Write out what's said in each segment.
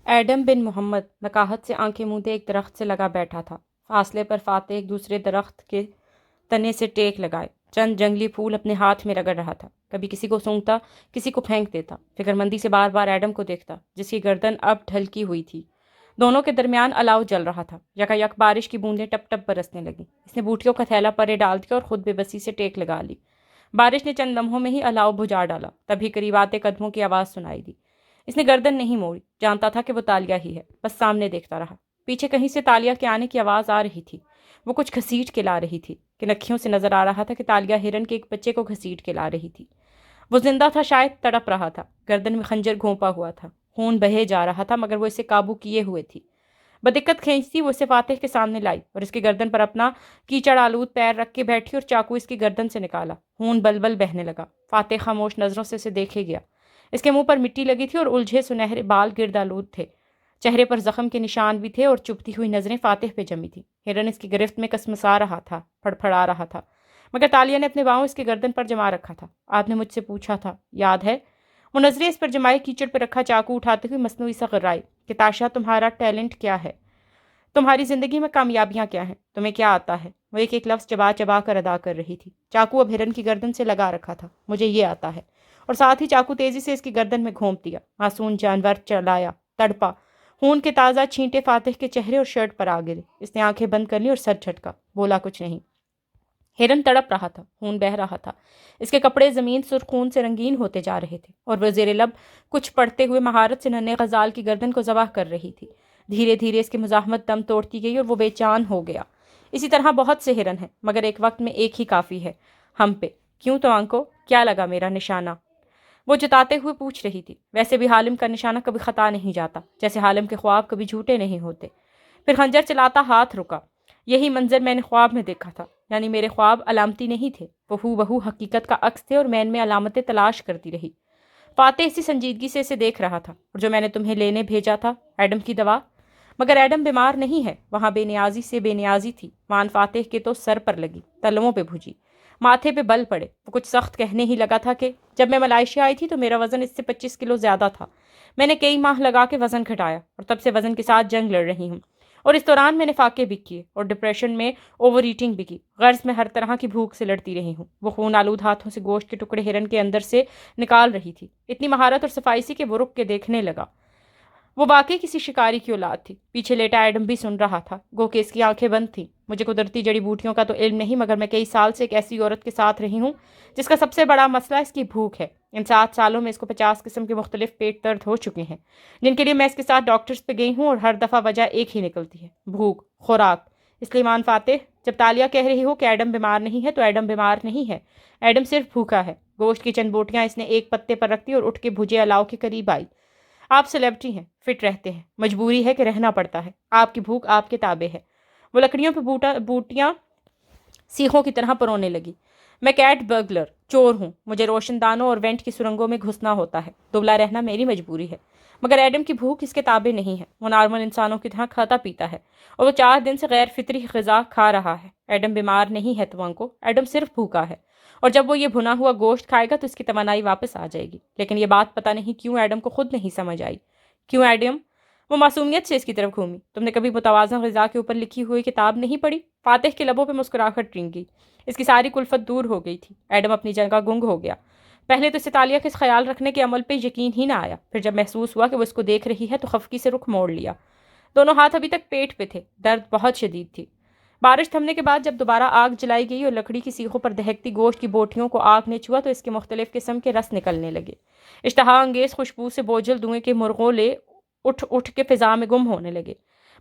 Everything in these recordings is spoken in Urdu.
ایڈم بن محمد نکاہت سے آنکھیں موندے ایک درخت سے لگا بیٹھا تھا۔ فاصلے پر فاتح ایک دوسرے درخت کے تنے سے ٹیک لگائے چند جنگلی پھول اپنے ہاتھ میں رگڑ رہا تھا۔ کبھی کسی کو سونگتا، کسی کو پھینک دیتا، فکر مندی سے بار بار ایڈم کو دیکھتا جس کی گردن اب ڈھلکی ہوئی تھی۔ دونوں کے درمیان الاؤ جل رہا تھا۔ یکا یک بارش کی بوندیں ٹپ ٹپ برسنے لگیں۔ اس نے بوٹیوں کا تھیلا پرے ڈال دیا اور خود بے بسی سے ٹیک لگا لی۔ بارش نے چند لمحوں میں ہی الاؤ بجھا ڈالا۔ تبھی قریب آتے قدموں کی آواز سنائی دی۔ اس نے گردن نہیں موڑی، جانتا تھا کہ وہ تالیہ ہی ہے، بس سامنے دیکھتا رہا۔ پیچھے کہیں سے تالیہ کے آنے کی آواز آ رہی تھی۔ وہ کچھ گھسیٹ کے لا رہی تھی کہ نکھیوں سے نظر آ رہا تھا کہ تالیہ ہرن کے ایک بچے کو گھسیٹ کے لا رہی تھی۔ وہ زندہ تھا، شاید تڑپ رہا تھا، گردن میں خنجر گھونپا ہوا تھا، خون بہے جا رہا تھا، مگر وہ اسے قابو کیے ہوئے تھی۔ بدقت کھینچتی وہ اسے فاتح کے سامنے لائی اور اس کی گردن پر اپنا کیچڑ آلود پیر رکھ کے بیٹھی اور چاقو اس کی گردن سے نکالا۔ خون بل بل بہنے لگا۔ فاتح خاموش نظروں سے اسے دیکھے گیا۔ اس کے منہ پر مٹی لگی تھی اور الجھے سنہرے بال گرد آلود تھے۔ چہرے پر زخم کے نشان بھی تھے اور چبھتی ہوئی نظریں فاتح پہ جمی تھی۔ ہرن اس کی گرفت میں کسمسا رہا تھا، پھڑپھڑا رہا تھا، مگر تالیہ نے اپنے باؤں اس کی گردن پر جما رکھا تھا۔ آپ نے مجھ سے پوچھا تھا، یاد ہے؟ وہ نظریں اس پر جمائے کیچڑ پہ رکھا چاقو اٹھاتے ہوئے مصنوعی سا غرائے کہ تاشا تمہارا ٹیلنٹ کیا ہے؟ تمہاری زندگی میں کامیابیاں کیا ہیں؟ تمہیں کیا آتا ہے؟ وہ ایک ایک لفظ چبا چبا کر ادا کر رہی تھی۔ چاقو اب ہرن کی گردن سے لگا رکھا تھا۔ مجھے یہ آتا ہے، اور ساتھ ہی چاقو تیزی سے اس کی گردن میں گھونپ دیا۔ معصوم جانور چلایا، تڑپا، خون کے تازہ چھینٹے فاتح کے چہرے اور شرٹ پر آ گرے۔ اس نے آنکھیں بند کر لی اور سر جھٹکا، بولا کچھ نہیں۔ ہرن تڑپ رہا تھا، خون بہہ رہا تھا، اس کے کپڑے زمین سرخ خون سے رنگین ہوتے جا رہے تھے، اور وہ زیر لب کچھ پڑھتے ہوئے مہارت سے ننھے غزال کی گردن کو ذبح کر رہی تھی۔ دھیرے دھیرے اس کی مزاحمت دم توڑتی گئی اور وہ بے چان ہو گیا۔ اسی طرح بہت سے ہرن ہیں، مگر ایک وقت میں ایک ہی کافی ہے ہم پہ۔ کیوں توانگ کو کیا لگا میرا نشانہ؟ وہ جتاتے ہوئے پوچھ رہی تھی۔ ویسے بھی حالم کا نشانہ کبھی خطا نہیں جاتا، جیسے حالم کے خواب کبھی جھوٹے نہیں ہوتے۔ پھر خنجر چلاتا ہاتھ رکا۔ یہی منظر میں نے خواب میں دیکھا تھا، یعنی میرے خواب علامتی نہیں تھے، وہ ہو بہو حقیقت کا عکس تھے اور میں ان میں علامتیں تلاش کرتی رہی۔ فاتح اسی سنجیدگی سے اسے دیکھ رہا تھا۔ اور جو میں نے تمہیں لینے بھیجا تھا، ایڈم کی دوا؟ مگر ایڈم بیمار نہیں ہے۔ وہاں بے نیازی سے بے نیازی تھی۔ مان فاتح کے تو سر پر لگی، تلووں پہ بھجی، ماتھے پہ بل پڑے۔ وہ کچھ سخت کہنے ہی لگا تھا کہ جب میں ملائیشیا آئی تھی تو میرا وزن اس سے 25 کلو زیادہ تھا۔ میں نے کئی ماہ لگا کے وزن گھٹایا اور تب سے وزن کے ساتھ جنگ لڑ رہی ہوں، اور اس دوران میں نے فاقے بھی کیے اور ڈپریشن میں اوور ایٹنگ بھی کی۔ غرض میں ہر طرح کی بھوک سے لڑتی رہی ہوں۔ وہ خون آلود ہاتھوں سے گوشت کے ٹکڑے ہرن کے اندر سے نکال رہی تھی، اتنی مہارت اور صفائی سے کہ وہ رک کے دیکھنے لگا۔ وہ واقعی کسی شکاری کی اولاد تھی۔ پیچھے لیٹا ایڈم بھی سن رہا تھا، گو کہ اس کی آنکھیں بند تھیں۔ مجھے قدرتی جڑی بوٹیوں کا تو علم نہیں، مگر میں کئی سال سے ایک ایسی عورت کے ساتھ رہی ہوں جس کا سب سے بڑا مسئلہ اس کی بھوک ہے۔ ان 7 سالوں میں اس کو 50 قسم کے مختلف پیٹ درد ہو چکے ہیں، جن کے لیے میں اس کے ساتھ ڈاکٹرز پہ گئی ہوں، اور ہر دفعہ وجہ ایک ہی نکلتی ہے، بھوک، خوراک۔ اس لیے مان فاتح، جب تالیہ کہہ رہی ہو کہ ایڈم بیمار نہیں ہے تو ایڈم بیمار نہیں ہے، ایڈم صرف بھوکا ہے۔ گوشت کی چند بوٹیاں اس نے ایک پتے پر رکھ دی اور اٹھ کے بھجے الاؤ کے قریب آئی۔ آپ سیلیبریٹی ہیں، فٹ رہتے ہیں، مجبوری ہے کہ رہنا پڑتا ہے، آپ کی بھوک آپ کے تابع ہے۔ وہ لکڑیوں پہ بوٹیاں سیخوں کی طرح پرونے لگی۔ میں کیٹ برگلر، چور ہوں، مجھے روشن دانوں اور وینٹ کی سرنگوں میں گھسنا ہوتا ہے، دبلا رہنا میری مجبوری ہے۔ مگر ایڈم کی بھوک اس کے تابع نہیں ہے، وہ نارمل انسانوں کی طرح کھاتا پیتا ہے، اور وہ 4 دن سے غیر فطری غذا کھا رہا ہے۔ ایڈم بیمار نہیں ہے توانگ کو، ایڈم صرف بھوکا ہے، اور جب وہ یہ بھنا ہوا گوشت کھائے گا تو اس کی توانائی واپس آ جائے گی۔ لیکن یہ بات پتہ نہیں کیوں ایڈم کو خود نہیں سمجھ آئی۔ کیوں ایڈم؟ وہ معصومیت سے اس کی طرف گھومی۔ تم نے کبھی متوازن غذا کے اوپر لکھی ہوئی کتاب نہیں پڑھی؟ فاتح کے لبوں پہ مسکراہٹ رنگ گئی، اس کی ساری کلفت دور ہو گئی تھی۔ ایڈم اپنی جگہ گنگ ہو گیا۔ پہلے تو اسے تالیہ کے اس خیال رکھنے کے عمل پہ یقین ہی نہ آیا، پھر جب محسوس ہوا کہ وہ اس کو دیکھ رہی ہے تو خفگی سے رخ موڑ لیا۔ دونوں ہاتھ ابھی تک پیٹ پہ تھے، درد بہت شدید تھی۔ بارش تھمنے کے بعد جب دوبارہ آگ جلائی گئی اور لکڑی کی سیخوں پر دہکتی گوشت کی بوٹیوں کو آگ نے چھوا تو اس کے مختلف قسم کے رس نکلنے لگے۔ اشتہا انگیز خوشبو سے بوجھل دھوئیں کے مرغولے اٹھ اٹھ کے فضا میں گم ہونے لگے۔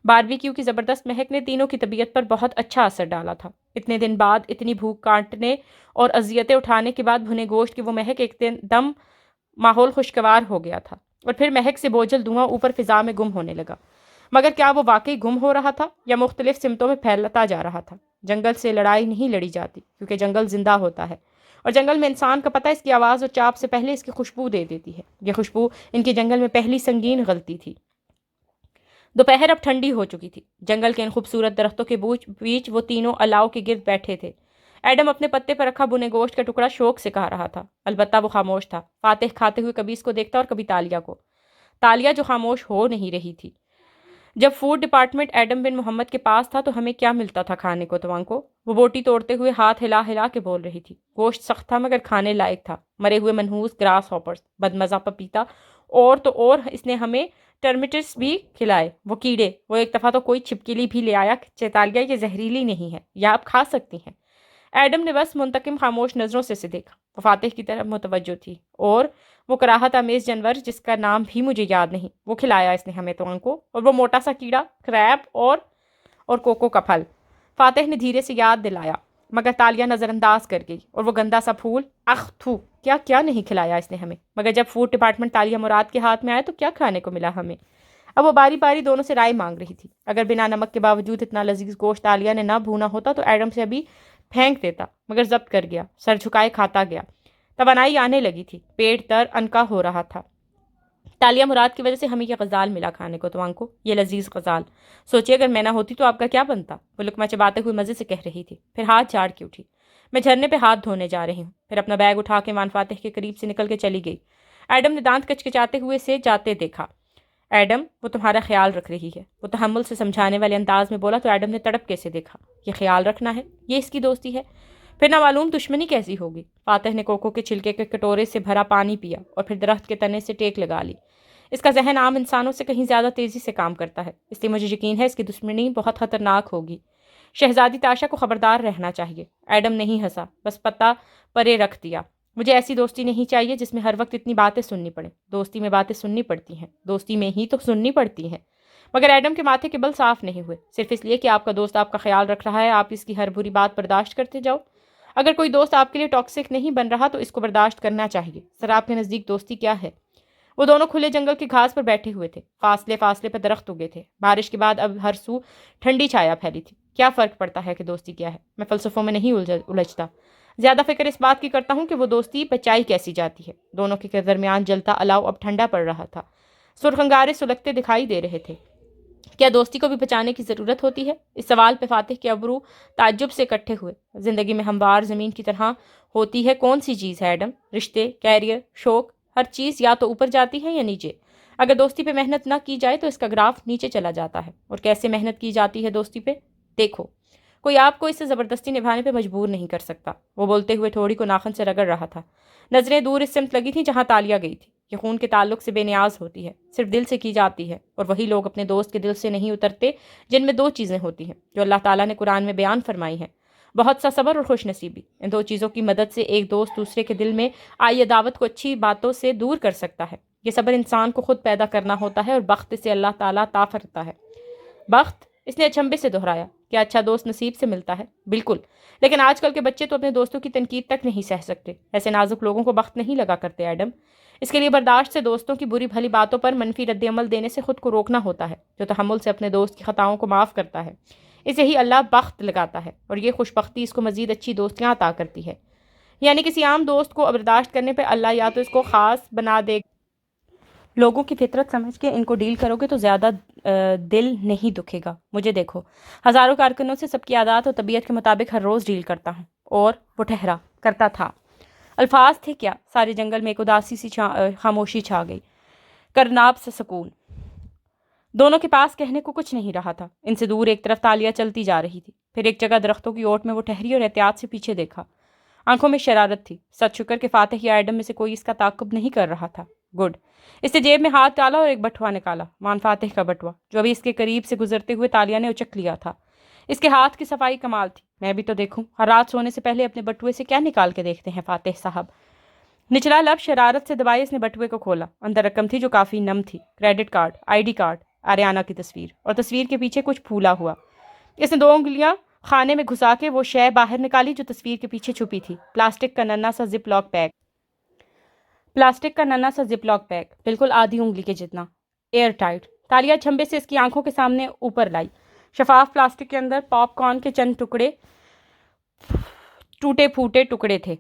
باربیکیو کی زبردست مہک نے تینوں کی طبیعت پر بہت اچھا اثر ڈالا تھا۔ اتنے دن بعد اتنی بھوک کاٹنے اور اذیتیں اٹھانے کے بعد بھنے گوشت کی وہ مہک ایک دم ماحول خوشگوار ہو گیا تھا، اور پھر مہک سے بوجھل دھواں اوپر فضا میں گم ہونے لگا۔ مگر کیا وہ واقعی گم ہو رہا تھا یا مختلف سمتوں میں پھیلتا جا رہا تھا؟ جنگل سے لڑائی نہیں لڑی جاتی، کیونکہ جنگل زندہ ہوتا ہے، اور جنگل میں انسان کا پتہ اس کی آواز اور چاپ سے پہلے اس کی خوشبو دے دیتی ہے۔ یہ خوشبو ان کے جنگل میں پہلی سنگین غلطی تھی۔ دوپہر اب ٹھنڈی ہو چکی تھی۔ جنگل کے ان خوبصورت درختوں کے بیچ وہ تینوں الاؤ کے گرد بیٹھے تھے۔ ایڈم اپنے پتے پر رکھا بنے گوشت کا ٹکڑا شوق سے کھا رہا تھا، البتہ وہ خاموش تھا۔ فاتح کھاتے ہوئے کبھی اس کو دیکھتا اور کبھی تالیہ کو۔ تالیہ جو خاموش ہو نہیں رہی تھی۔ جب فوڈ ڈپارٹمنٹ ایڈم بن محمد کے پاس تھا تو ہمیں کیا ملتا تھا کھانے کو توان کو؟ وہ بوٹی توڑتے ہوئے ہاتھ ہلا ہلا کے بول رہی تھی۔ گوشت سخت تھا مگر کھانے لائق تھا، مرے ہوئے منحوس گراس ہاپرز، بدمزہ پپیتا، اور تو اور اس نے ہمیں ٹرمیٹس بھی کھلائے، وہ کیڑے۔ وہ ایک دفعہ تو کوئی چھپکلی بھی لے آیا کہ تالیہ یہ زہریلی نہیں ہے، یا آپ کھا سکتی ہیں۔ ایڈم نے بس منتقم خاموش نظروں سے اسے دیکھا۔ وہ فاتح کی طرف متوجہ تھی، اور وہ کراہت آمیز جانور جس کا نام بھی مجھے یاد نہیں، وہ کھلایا اس نے ہمیں توان کو، اور وہ موٹا سا کیڑا، کریب اور کوکو کا پھل۔ فاتح نے دھیرے سے یاد دلایا، مگر تالیہ نظر انداز کر گئی۔ اور وہ گندا سا پھول، اخ تھو، کیا نہیں کھلایا اس نے ہمیں۔ مگر جب فوڈ ڈپارٹمنٹ تالیہ مراد کے ہاتھ میں آیا تو کیا کھانے کو ملا ہمیں؟ اب وہ باری باری دونوں سے رائے مانگ رہی تھی۔ اگر بنا نمک کے باوجود اتنا لذیذ گوشت تالیہ نے نہ بھونا ہوتا تو ایڈم سے ابھی پھینک دیتا، مگر ضبط کر گیا، سر جھکائے کھاتا گیا۔ توانائی آنے لگی تھی، پیٹ تر انکا ہو رہا تھا۔ تالیہ مراد کی وجہ سے ہمیں یہ غزال ملا کھانے کو توان کو، یہ لذیذ غزال۔ سوچیے اگر میں نہ ہوتی تو آپ کا کیا بنتا؟ وہ لقمہ چباتے ہوئے مزے سے کہہ رہی تھی، پھر ہاتھ جھاڑ کے اٹھی۔ میں جھرنے پہ ہاتھ دھونے جا رہی ہوں، پھر اپنا بیگ اٹھا کے وان فاتح کے قریب سے نکل کے چلی گئی۔ ایڈم نے دانت کچکچاتے ہوئے سے جاتے دیکھا۔ ایڈم، وہ تمہارا خیال رکھ رہی ہے، وہ تحمل سے سمجھانے والے انداز میں بولا تو ایڈم نے تڑپ کے سے دیکھا۔ یہ خیال رکھنا ہے، یہ اس کی دوستی ہے؟ پھر نہ معلوم دشمنی کیسی ہوگی۔ فاتح نے کوکو کے چھلکے کے کٹورے سے بھرا پانی پیا اور پھر درخت کے تنے سے ٹیک لگا لی۔ اس کا ذہن عام انسانوں سے کہیں زیادہ تیزی سے کام کرتا ہے، اس لیے مجھے یقین ہے اس کی دشمنی بہت خطرناک ہوگی۔ شہزادی تاشا کو خبردار رہنا چاہیے۔ ایڈم نہیں ہنسا، بس پتہ پرے رکھ دیا۔ مجھے ایسی دوستی نہیں چاہیے جس میں ہر وقت اتنی باتیں سننی پڑیں۔ دوستی میں باتیں سننی پڑتی ہیں، دوستی میں ہی تو سننی پڑتی ہیں۔ مگر ایڈم کے ماتھے کے بل صاف نہیں ہوئے، صرف اس لیے کہ آپ کا دوست آپ کا خیال رکھ رہا ہے آپ اس کی ہر بری بات برداشت کرتے جاؤ۔ اگر کوئی دوست آپ کے لیے ٹاکسک نہیں بن رہا تو اس کو برداشت کرنا چاہیے۔ سر آپ کے نزدیک دوستی کیا ہے؟ وہ دونوں کھلے جنگل کی گھاس پر بیٹھے ہوئے تھے، فاصلے فاصلے پر درخت اگے تھے، بارش کے بعد اب ہر سو ٹھنڈی چھایا پھیلی تھی۔ کیا فرق پڑتا ہے کہ دوستی کیا ہے؟ میں فلسفوں میں نہیں الجھتا، زیادہ فکر اس بات کی کرتا ہوں کہ وہ دوستی بچائی کیسی جاتی ہے۔ دونوں کے درمیان جلتا الاؤ اب ٹھنڈا پڑ رہا تھا، سرخ انگارے سلگتے دکھائی دے رہے تھے۔ کیا دوستی کو بھی بچانے کی ضرورت ہوتی ہے؟ اس سوال پہ فاتح کے ابرو تعجب سے اکٹھے ہوئے۔ زندگی میں ہموار زمین کی طرح ہوتی ہے کون سی چیز ہے ایڈم؟ رشتے، کیریئر، شوق، ہر چیز یا تو اوپر جاتی ہے یا نیچے۔ اگر دوستی پہ محنت نہ کی جائے تو اس کا گراف نیچے چلا جاتا ہے۔ اور کیسے محنت کی جاتی ہے دوستی پہ؟ دیکھو، کوئی آپ کو اسے زبردستی نبھانے پہ مجبور نہیں کر سکتا۔ وہ بولتے ہوئے تھوڑی کو ناخن سے رگڑ رہا تھا۔ نظریں دور اس سمت لگی تھیں جہاں تالیہ گئی تھی۔ یہ خون کے تعلق سے بے نیاز ہوتی ہے، صرف دل سے کی جاتی ہے، اور وہی لوگ اپنے دوست کے دل سے نہیں اترتے جن میں دو چیزیں ہوتی ہیں جو اللہ تعالیٰ نے قرآن میں بیان فرمائی ہیں، بہت سا صبر اور خوش نصیبی۔ ان دو چیزوں کی مدد سے ایک دوست دوسرے کے دل میں آئی عداوت کو اچھی باتوں سے دور کر سکتا ہے۔ یہ صبر انسان کو خود پیدا کرنا ہوتا ہے، اور بخت سے اللہ تعالیٰ عطا فرماتا ہے۔ بخت؟ اس نے اچنبے سے دہرایا۔ کیا اچھا دوست نصیب سے ملتا ہے؟ بالکل، لیکن آج کل کے بچے تو اپنے دوستوں کی تنقید تک نہیں سہ سکتے۔ ایسے نازک لوگوں کو بخت نہیں لگا کرتے ایڈم۔ اس کے لیے برداشت سے دوستوں کی بری بھلی باتوں پر منفی رد عمل دینے سے خود کو روکنا ہوتا ہے۔ جو تحمل سے اپنے دوست کی خطاؤں کو معاف کرتا ہے، اسے ہی اللہ بخت لگاتا ہے، اور یہ خوش بختی اس کو مزید اچھی دوستیاں عطا کرتی ہے۔ یعنی کسی عام دوست کو برداشت کرنے پہ اللہ یا تو اس کو خاص بنا دے گا۔ لوگوں کی فطرت سمجھ کے ان کو ڈیل کرو گے تو زیادہ دل نہیں دکھے گا۔ مجھے دیکھو، ہزاروں کارکنوں سے سب کی عادات اور طبیعت کے مطابق ہر روز ڈیل کرتا ہوں۔ اور وہ ٹھہرا، کرتا تھا۔ الفاظ تھے کیا؟ سارے جنگل میں ایک اداسی سی خاموشی چھا گئی، کرناب سے سکون۔ دونوں کے پاس کہنے کو کچھ نہیں رہا تھا۔ ان سے دور ایک طرف تالیہ چلتی جا رہی تھی، پھر ایک جگہ درختوں کی اوٹ میں وہ ٹھہری اور احتیاط سے پیچھے دیکھا۔ آنکھوں میں شرارت تھی۔ سچ شکر کہ فاتح یا ایڈم میں سے کوئی اس کا تعاقب نہیں کر رہا تھا۔ گڈ۔ اس نے جیب میں ہاتھ ڈالا اور ایک بٹوا نکالا، وان فاتح کا بٹوا، جو ابھی اس کے قریب سے گزرتے ہوئے تالیہ نے اچک لیا تھا۔ اس کے ہاتھ کی صفائی کمال تھی۔ میں بھی تو دیکھوں، ہر رات سونے سے پہلے اپنے بٹوے سے کیا نکال کے دیکھتے ہیں فاتح صاحب۔ نچلا لب شرارت سے دبائے اس نے بٹوے کو کھولا۔ اندر رقم تھی جو کافی نم تھی، credit card, ID card, Ariana کی تصویر، اور تصویر کے پیچھے کچھ پھولا ہوا۔ اس نے 2 انگلیاں خانے میں گھسا کے وہ شے باہر نکالی جو تصویر کے پیچھے چھپی تھی۔ پلاسٹک کا ننھا سا زپ لاک پیک، بالکل آدھی انگلی کے جتنا، ایئر ٹائٹ۔ تالیہ چھمبے سے اس کی آنکھوں کے سامنے اوپر لائی۔ شفاف پلاسٹک کے اندر پاپ کارن کے چند ٹوٹے پھوٹے ٹکڑے تھے۔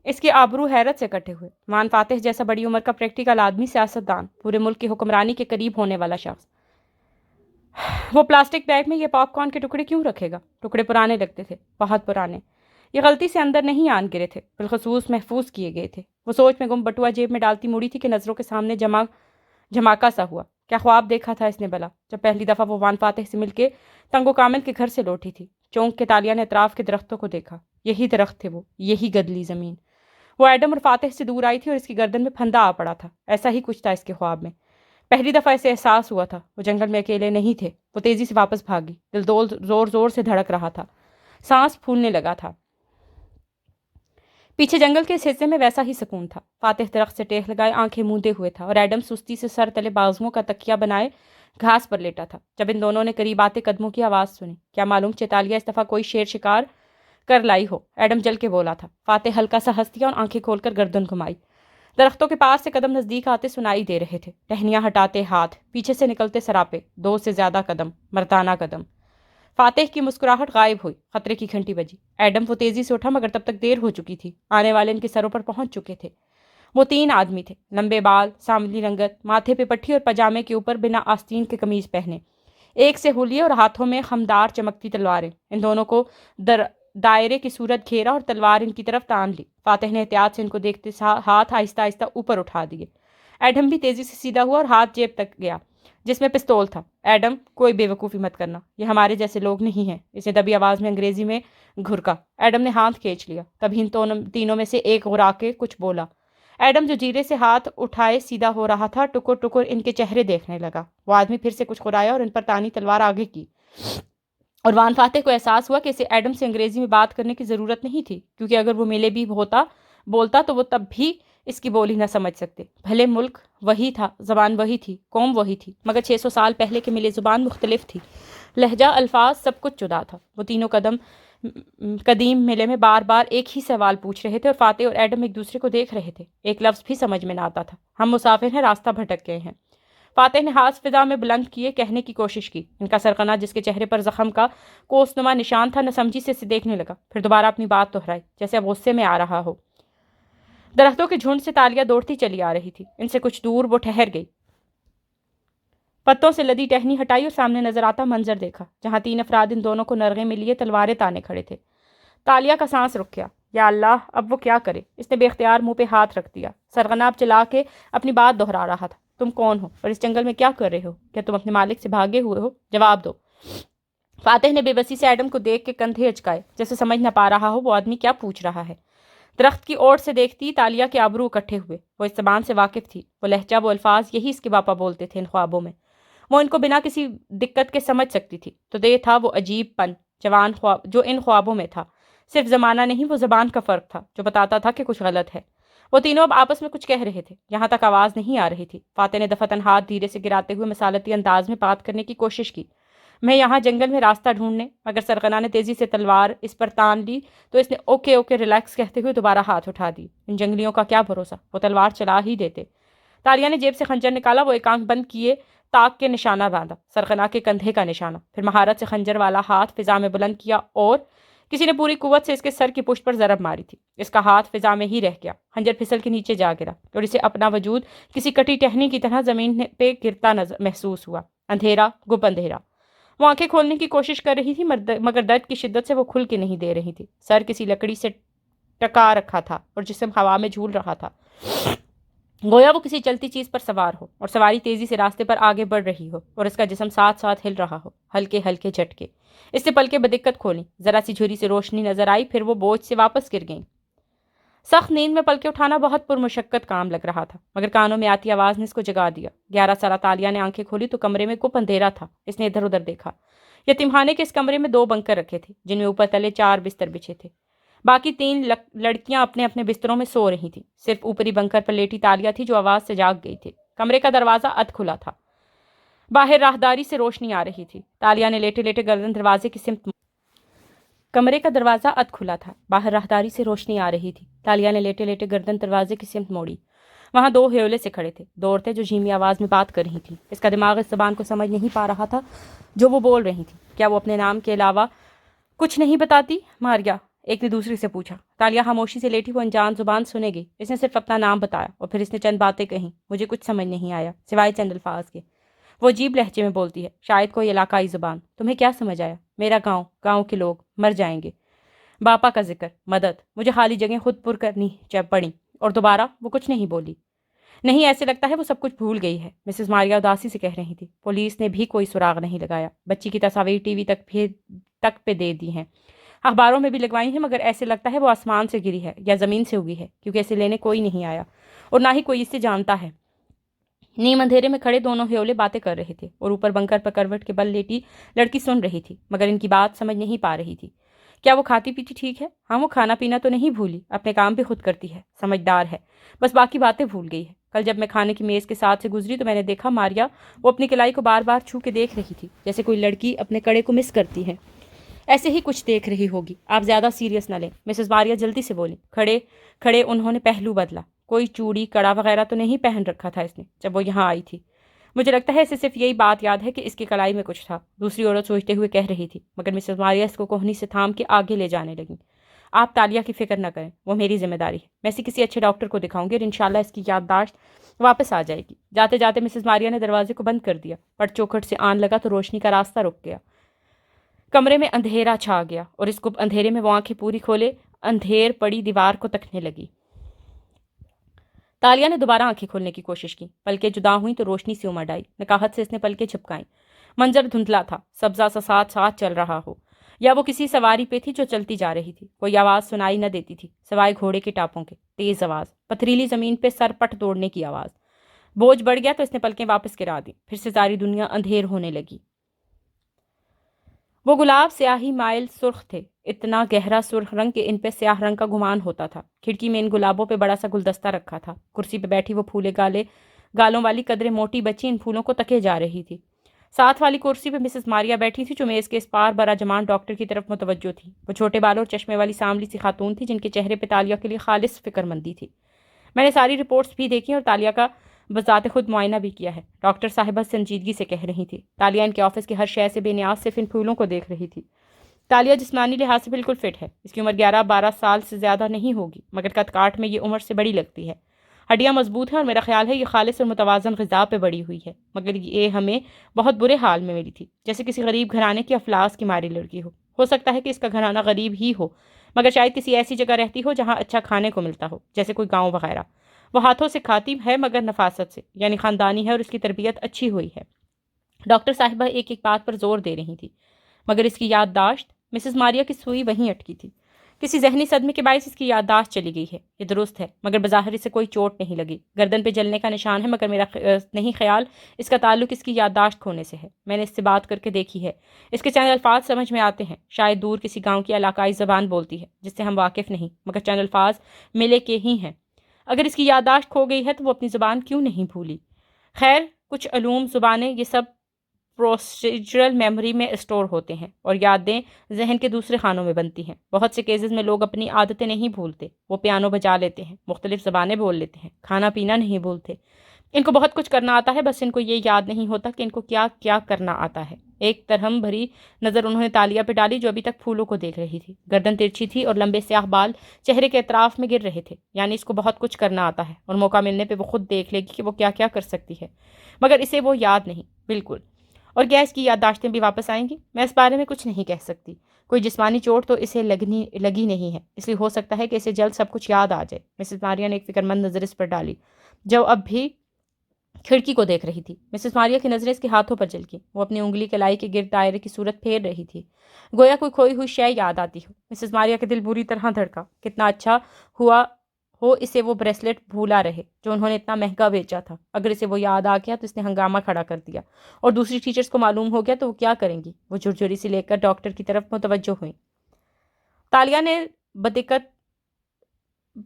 اس کے آبرو حیرت سے کٹے ہوئے۔ وان فاتح جیسا بڑی عمر کا پریکٹیکل آدمی، سیاستدان، پورے ملک کی حکمرانی کے قریب ہونے والا شخص، وہ پلاسٹک بیگ میں یہ پاپ کارن کے ٹکڑے کیوں رکھے گا؟ ٹکڑے پرانے لگتے تھے، بہت پرانے۔ یہ غلطی سے اندر نہیں آن گرے تھے، بالخصوص محفوظ کیے گئے تھے۔ وہ سوچ میں گم بٹوا جیب میں ڈالتی مڑی تھی کہ نظروں کے سامنے جمع جھماکہ سا ہوا۔ کیا خواب دیکھا تھا اس نے بلا، جب پہلی دفعہ وہ وان فاتح سے مل کے تنگو کامل کے گھر سے لوٹی تھی؟ چونک کے تالیہ نے اطراف کے درختوں کو دیکھا۔ یہی درخت تھے وہ، یہی گدلی زمین۔ وہ ایڈم اور فاتح سے دور آئی تھی اور اس کی گردن میں پھندا آ پڑا تھا۔ ایسا ہی کچھ تھا اس کے خواب میں۔ پہلی دفعہ اسے احساس ہوا تھا وہ جنگل میں اکیلے نہیں تھے۔ وہ تیزی سے واپس بھاگی، دل زور زور سے دھڑک رہا تھا، سانس پھولنے لگا تھا۔ پیچھے جنگل کے اس حصے میں ویسا ہی سکون تھا۔ فاتح درخت سے ٹیک لگائے آنکھیں موندے ہوئے تھا اور ایڈم سستی سے سر تلے بازوؤں کا تکیہ بنائے گھاس پر لیٹا تھا۔ جب ان دونوں نے قریب آتے قدموں کی آواز سنی، کیا معلوم چیتالیہ اس دفعہ کوئی شیر شکار کر لائی ہو۔ ایڈم جل کے بولا تھا۔ فاتح ہلکا سا ہنس دیا اور آنکھیں کھول کر گردن گھمائی۔ درختوں کے پاس سے قدم نزدیک آتے سنائی دے رہے تھے، ٹہنیاں ہٹاتے ہاتھ، پیچھے سے نکلتے سراپے، 2 سے زیادہ قدم، مردانہ قدم۔ فاتح کی مسکراہٹ غائب ہوئی، خطرے کی گھنٹی بجی۔ ایڈم وہ تیزی سے اٹھا مگر تب تک دیر ہو چکی تھی، آنے والے ان کے سروں پر پہنچ چکے تھے۔ وہ 3 آدمی تھے، لمبے بال، سانولی رنگت، ماتھے پہ پٹھی اور پاجامے کے اوپر بنا آستین کے قمیض پہنے، ایک سے ہولیے اور ہاتھوں میں خمدار چمکتی تلواریں۔ ان دونوں کو دائرے کی صورت گھیرا اور تلوار ان کی طرف تان لی۔ فاتح نے احتیاط سے ان کو دیکھتے ہاتھ آہستہ آہستہ اوپر اٹھا دیے۔ ایڈم بھی تیزی سے سیدھا ہوا اور ہاتھ جیب تک گیا جس میں پستول تھا۔ ایڈم، کوئی بے وقوفی مت کرنا، یہ ہمارے جیسے لوگ نہیں ہیں، اسے دبی آواز میں انگریزی میں گھرکا۔ ایڈم نے ہاتھ کھینچ لیا، تبھی ان تینوں میں سے ایک غرا کے کچھ بولا۔ ایڈم جو جیرے سے ہاتھ اٹھائے سیدھا ہو رہا تھا، ٹکر ٹکر ان کے چہرے دیکھنے لگا۔ وہ آدمی پھر سے کچھ غرایا اور ان پر تانی تلوار آگے کی، اور وان فاتح کو احساس ہوا کہ اسے ایڈم سے انگریزی میں بات کرنے کی ضرورت نہیں تھی، کیونکہ اگر وہ ملے بھی بولتا تو وہ تب بھی اس کی بولی نہ سمجھ سکتے۔ بھلے ملک وہی تھا، زبان وہی تھی، قوم وہی تھی، مگر 600 سال پہلے کے ملے زبان مختلف تھی، لہجہ، الفاظ، سب کچھ جدا تھا۔ وہ تینوں قدیم ملے میں بار بار ایک ہی سوال پوچھ رہے تھے اور فاتح اور ایڈم ایک دوسرے کو دیکھ رہے تھے۔ ایک لفظ بھی سمجھ میں نہ آتا تھا۔ ہم مسافر ہیں، راستہ بھٹک گئے ہیں۔ فاتح نے ہاتھ فضا میں بلند کیے، کہنے کی کوشش کی۔ ان کا سرغنہ جس کے چہرے پر زخم کا کوسنما نشان تھا، نہ سمجھی سے اسے دیکھنے لگا، پھر دوبارہ اپنی بات دہرائی جیسے اب غصے میں آ رہا ہو۔ درختوں کے جھنڈ سے تالیاں دوڑتی چلی آ رہی تھی۔ ان سے کچھ دور وہ ٹھہر گئی، پتوں سے لدی ٹہنی ہٹائی اور سامنے نظر آتا منظر دیکھا، جہاں 3 افراد ان دونوں کو نرغے میں لیے تلواریں تانے کھڑے تھے۔ تالیہ کا سانس رک گیا۔ یا اللہ، اب وہ کیا کرے؟ اس نے بے اختیار منہ پہ ہاتھ رکھ دیا۔ سرغنہ اب چلا کے اپنی بات دہرا رہا تھا۔ تم کون ہو اور اس جنگل میں کیا کر رہے ہو؟ کیا تم اپنے مالک سے بھاگے ہوئے ہو؟ جواب دو۔ فاتح نے بے بسی سے ایڈم کو دیکھ کے کندھے اچکائے، جیسے سمجھ نہ پا رہا ہو وہ آدمی کیا پوچھ رہا ہے۔ درخت کی اوٹ سے دیکھتی تالیہ کے ابرو اکٹھے ہوئے۔ وہ اس زبان سے واقف تھی، وہ لہجہ، وہ الفاظ، یہی اس کے باپا بولتے تھے ان خوابوں میں۔ وہ ان کو بنا کسی دقت کے سمجھ سکتی تھی۔ تو یہ تھا وہ عجیب پن جو ان خوابوں میں تھا۔ صرف زمانہ نہیں، وہ زبان کا فرق تھا جو بتاتا تھا کہ کچھ غلط ہے۔ وہ تینوں اب آپس میں کچھ کہہ رہے تھے، یہاں تک آواز نہیں آ رہی تھی۔ فاتح نے دفتن ہاتھ دھیرے سے گراتے ہوئے مثالتی انداز میں بات کرنے کی کوشش کی۔ میں یہاں جنگل میں راستہ ڈھونڈنے، مگر سرغنہ نے تیزی سے تلوار اس پر تان لی تو اس نے اوکے اوکے ریلیکس کہتے ہوئے دوبارہ ہاتھ اٹھا دی۔ ان جنگلیوں کا کیا بھروسہ، وہ تلوار چلا ہی دیتے۔ تالیہ نے جیب سے خنجر نکالا، وہ ایک آنکھ بند کیے تاک کے نشانہ باندھا، سرغنہ کے کندھے کا نشانہ، پھر مہارت سے خنجر والا ہاتھ فضا میں بلند کیا اور کسی نے پوری قوت سے اس کے سر کی پشت پر ضرب ماری تھی۔ اس کا ہاتھ فضا میں ہی رہ گیا، خنجر پھسل کے نیچے جا گرا اور اسے اپنا وجود کسی کٹی ٹہنی کی طرح زمین پہ گرتا محسوس ہوا۔ اندھیرا، گپ اندھیرا۔ وہ آنکھیں کھولنے کی کوشش کر رہی تھی مگر درد کی شدت سے وہ کھل کے نہیں دے رہی تھی۔ سر کسی لکڑی سے ٹکا رکھا تھا اور جسم ہوا میں جھول رہا تھا، گویا وہ کسی چلتی چیز پر سوار ہو اور سواری تیزی سے راستے پر آگے بڑھ رہی ہو اور اس کا جسم ساتھ ساتھ ہل رہا ہو، ہلکے ہلکے جھٹکے۔ اس سے پلکیں بدقت کھولیں، ذرا سی جھری سے روشنی نظر آئی، پھر وہ بوجھ سے واپس گر گئیں۔ سخت نیند میں پلکیں اٹھانا بہت پرمشقت کام لگ رہا تھا، مگر کانوں میں آتی آواز نے اس کو جگا دیا۔ 11 سالہ تالیہ نے آنکھیں کھولی تو کمرے میں گپ اندھیرا تھا۔ اس نے ادھر ادھر دیکھا۔ یتیمخانے کے اس کمرے میں 2 بنکر رکھے تھے، جن میں اوپر تلے 4 بستر بچھے تھے۔ باقی 3 لڑکیاں اپنے اپنے بستروں میں سو رہی تھیں۔ صرف اوپری بنکر پر لیٹی تالیہ تھی جو آواز سے جاگ گئی تھی۔ کمرے کا دروازہ ادھ کھلا تھا، باہر راہداری سے روشنی آ رہی تھی۔ تالیہ نے لیٹے لیٹے گردن دروازے کی سمت کمرے کا دروازہ ادھ کھلا تھا، باہر راہداری سے روشنی آ رہی تھی۔ تالیہ نے لیٹے لیٹے گردن دروازے کی سمت موڑی۔ وہاں 2 ہیولے سے کھڑے تھے، 2 عورتیں جو جھیمی آواز میں بات کر رہی تھیں۔ اس کا دماغ اس زبان کو سمجھ نہیں پا رہا تھا جو وہ بول رہی تھیں۔ کیا وہ اپنے نام کے علاوہ کچھ نہیں بتاتی؟ ماریا، ایک نے دوسری سے پوچھا۔ تالیہ خاموشی سے لیٹی، وہ انجان زبان سنے گی۔ اس نے صرف اپنا نام بتایا اور پھر اس نے چند باتیں کہیں، مجھے کچھ سمجھ نہیں آیا سوائے چند الفاظ کے۔ وہ عجیب لہجے میں بولتی ہے، شاید کوئی علاقائی زبان۔ تمہیں کیا سمجھ آیا؟ میرا گاؤں کے لوگ مر جائیں گے، باپا کا ذکر، مدد، مجھے خالی جگہیں خود پر کرنی پڑی، اور دوبارہ وہ کچھ نہیں بولی۔ نہیں، ایسے لگتا ہے وہ سب کچھ بھول گئی ہے، مسز ماریا اداسی سے کہہ رہی تھی۔ پولیس نے بھی کوئی سراغ نہیں لگایا۔ بچی کی تصاویر ٹی وی تک پہ دے دی ہیں، اخباروں میں بھی لگوائی ہیں، مگر ایسے لگتا ہے وہ آسمان سے گری ہے یا زمین سے اگی ہے، کیونکہ اسے لینے کوئی نہیں آیا اور نہ ہی کوئی اسے جانتا ہے۔ نیم اندھیرے میں کھڑے دونوں ہیولے باتیں کر رہے تھے اور اوپر بنکر پر کروٹ کے بل لیٹی لڑکی سن رہی تھی، مگر ان کی بات سمجھ نہیں پا رہی تھی۔ کیا وہ کھاتی پیتی ٹھیک ہے؟ ہاں، وہ کھانا پینا تو نہیں بھولی، اپنے کام بھی خود کرتی ہے، سمجھدار ہے، بس باقی باتیں بھول گئی ہے۔ کل جب میں کھانے کی میز کے ساتھ سے گزری تو میں نے دیکھا ماریا وہ اپنی کلائی کو بار بار چھو کے دیکھ رہی تھی، جیسے کوئی لڑکی اپنے کڑے کو مس کرتی ہے۔ ایسے ہی کچھ دیکھ رہی ہوگی، آپ زیادہ سیریس نہ لیں، مسز ماریا جلدی سے بولی۔ کھڑے کھڑے انہوں نے پہلو بدلا۔ کوئی چوڑی کڑا وغیرہ تو نہیں پہن رکھا تھا اس نے جب وہ یہاں آئی تھی؟ مجھے لگتا ہے اسے صرف یہی بات یاد ہے کہ اس کی کلائی میں کچھ تھا، دوسری عورت سوچتے ہوئے کہہ رہی تھی، مگر مسز ماریا اس کو کوہنی سے تھام کے آگے لے جانے لگیں۔ آپ تالیہ کی فکر نہ کریں، وہ میری ذمہ داری ہے، میں اسے کسی اچھے ڈاکٹر کو دکھاؤں گی اور انشاءاللہ اس کی یادداشت واپس آ جائے گی۔ جاتے جاتے مسز ماریا نے دروازے کو بند کر دیا۔ پٹ چوکھٹ سے آن لگا تو روشنی کا راستہ رک گیا، کمرے میں اندھیرا چھا گیا اور اس کو اندھیرے میں وہ آنکھیں پوری کھولے اندھیر پڑی دیوار کو تکنے لگی۔ تالیہ نے دوبارہ آنکھیں کھولنے کی کوشش کی، پلکیں جدا ہوئیں تو روشنی سی امڑ آئی، نکاہت سے اس نے پلکیں جھپکائیں۔ منظر دھندلا تھا، سبزہ سا ساتھ ساتھ چل رہا ہو، یا وہ کسی سواری پہ تھی جو چلتی جا رہی تھی۔ کوئی آواز سنائی نہ دیتی تھی سوائے گھوڑے کے ٹاپوں کے، تیز آواز، پتھریلی زمین پہ سر پٹ دوڑنے کی آواز۔ بوجھ بڑھ گیا تو اس نے پلکیں واپس گرا دی، پھر سے ساری دنیا اندھیر ہونے لگی۔ وہ گلاب سیاہی مائل سرخ تھے، اتنا گہرا سرخ رنگ کہ ان پہ سیاہ رنگ کا گمان ہوتا تھا۔ کھڑکی میں ان گلابوں پہ بڑا سا گلدستہ رکھا تھا، کرسی پہ بیٹھی وہ پھولے گالوں والی قدرے موٹی بچی ان پھولوں کو تکے جا رہی تھی۔ ساتھ والی کرسی پہ مسز ماریا بیٹھی تھی جو میز کے اس پار برا جمان ڈاکٹر کی طرف متوجہ تھی۔ وہ چھوٹے بالوں اور چشمے والی سانولی سی خاتون تھی جن کے چہرے پہ تالیہ کے لیے خالص فکر مندی تھی۔ میں نے ساری رپورٹس بھی دیکھی اور تالیہ کا بذات خود معائنہ بھی کیا ہے، ڈاکٹر صاحبہ سنجیدگی سے کہہ رہی تھی۔ تالیہ ان کے آفس کے ہر شے سے بے نیاز صرف ان پھولوں کو دیکھ رہی تھی۔ تالیہ جسمانی لحاظ سے بالکل فٹ ہے، اس کی عمر 11-12 سال سے زیادہ نہیں ہوگی، مگر قد کاٹ میں یہ عمر سے بڑی لگتی ہے۔ ہڈیاں مضبوط ہیں اور میرا خیال ہے یہ خالص اور متوازن غذا پہ بڑی ہوئی ہے، مگر یہ ہمیں بہت برے حال میں ملی تھی، جیسے کسی غریب گھرانے کی افلاس کی ماری لڑکی ہو سکتا ہے کہ اس کا گھرانہ غریب ہی ہو، مگر شاید کسی ایسی جگہ رہتی ہو جہاں اچھا کھانے کو ملتا ہو، جیسے کوئی گاؤں وغیرہ۔ وہ ہاتھوں سے کھاتی ہے مگر نفاست سے، یعنی خاندانی ہے اور اس کی تربیت اچھی ہوئی ہے۔ ڈاکٹر صاحبہ ایک ایک بات پر زور دے رہی تھی، مگر اس کی یادداشت، مسز ماریا کی سوئی وہیں اٹکی تھی۔ کسی ذہنی صدمے کے باعث اس کی یادداشت چلی گئی ہے، یہ درست ہے، مگر بظاہر اسے کوئی چوٹ نہیں لگی۔ گردن پہ جلنے کا نشان ہے، مگر میرا نہیں خیال اس کا تعلق اس کی یادداشت کھونے سے ہے۔ میں نے اس سے بات کر کے دیکھی ہے، اس کے چند الفاظ سمجھ میں آتے ہیں، شاید دور کسی گاؤں کی علاقائی زبان بولتی ہے جس سے ہم واقف نہیں، مگر چند الفاظ ملے کے ہی ہیں۔ اگر اس کی یادداشت کھو گئی ہے تو وہ اپنی زبان کیوں نہیں بھولی؟ خیر، کچھ علوم زبانیں یہ سب پروسیجرل میموری میں اسٹور ہوتے ہیں اور یادیں ذہن کے دوسرے خانوں میں بنتی ہیں۔ بہت سے کیسز میں لوگ اپنی عادتیں نہیں بھولتے، وہ پیانو بجا لیتے ہیں، مختلف زبانیں بول لیتے ہیں، کھانا پینا نہیں بھولتے، ان کو بہت کچھ کرنا آتا ہے، بس ان کو یہ یاد نہیں ہوتا کہ ان کو کیا کیا کرنا آتا ہے۔ ایک ترہم بھری نظر انہوں نے تالیہ پہ ڈالی جو ابھی تک پھولوں کو دیکھ رہی تھی۔ گردن ترچھی تھی اور لمبے سیاہ بال چہرے کے اطراف میں گر رہے تھے، یعنی اس کو بہت کچھ کرنا آتا ہے اور موقع ملنے پہ وہ خود دیکھ لے گی کہ وہ کیا کیا کر سکتی ہے، مگر اسے وہ یاد نہیں، بالکل۔ اور کیا اس کی یادداشتیں بھی واپس آئیں گی؟ میں اس بارے میں کچھ نہیں کہہ سکتی۔ کوئی جسمانی چوٹ تو اسے لگی نہیں ہے، اس لیے ہو سکتا ہے کہ اسے جلد سب کچھ یاد آ جائے۔ مسز ماریا نے ایک فکر مند نظر اس پر ڈالی جو اب بھی کھڑکی کو دیکھ رہی تھی۔ مسز ماریا کی نظریں اس کے ہاتھوں پر جھلکیں، وہ اپنی انگلی کلائی کے گرد دائرے کی صورت پھیر رہی تھی، گویا کوئی کھوئی ہوئی شے یاد آتی ہو۔ مسز ماریا کا دل بری طرح دھڑکا، کتنا اچھا ہوا ہو اسے وہ بریسلٹ بھولا رہے جو انہوں نے اتنا مہنگا بیچا تھا۔ اگر اسے وہ یاد آ گیا تو اس نے ہنگامہ کھڑا کر دیا، اور دوسری ٹیچرز کو معلوم ہو گیا تو وہ کیا کریں گی؟ وہ جھرجھری سی لے کر ڈاکٹر کی طرف متوجہ ہوئیں۔ تالیہ نے